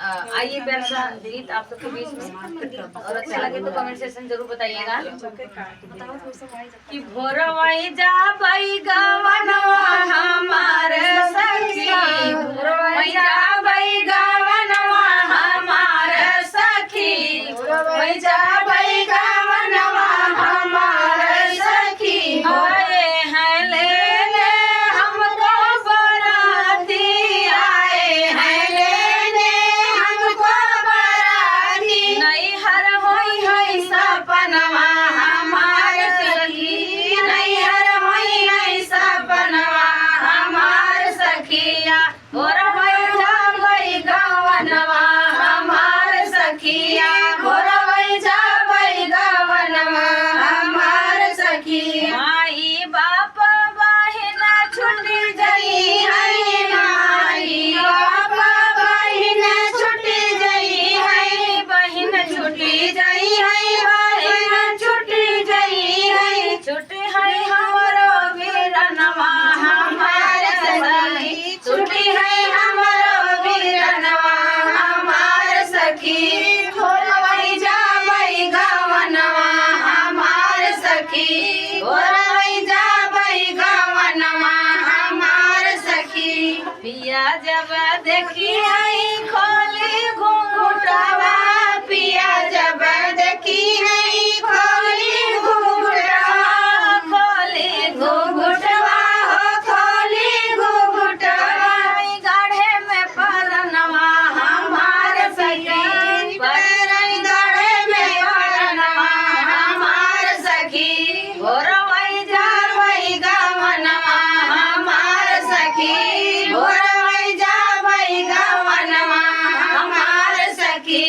आइए प्यार सा गीत आप सबके बीच में, और अच्छा लगे तो कमेंट सेक्शन जरूर बताइएगा। कि भोरवाई जा भाई गवनवा हमारे सखी, भोरवाई जा भाई गवनवा हमारे सखी, भोरवाई जा भाई गवनवा हमारे सखी। आए हैं लेने हमको बराती, आए हैं लेने हमको बराती, नहीं हर होई है सपनवा हमार सखी, नहीं हर होई है सपनवा हमार सखिया। और होई जा भाई गवनवा हमार सखिया, और होई जा भाई गवनवा हमार सखी। माई बाप बहिन छुटी जई है, माई बाप बहिन छुटी जई है, बहिन छुटी जई है, बहिन छुटी जई है, छुटी है हमरो वीरनवा हमार सखी, छुटी है हमरो वीरनवा हमार सखी। भोरवाई जा भाई गवनवा हमार सखी, भोरवाई जा भाई गवनवा हमार सखी। पिया जब देखी आई खोली घूंघटवा, पिया जब देखी आई खोली घूंघटवा, खोली घूंघटवा हो खोली घूंघटवा, गाढ़े में परनवा हमार सखी, परई गाढ़े में परनवा हमार सखी। भोरवाई जा भाई गवनवा हमार सखी, भोरवाई जा भाई गवनवा हमार सखी।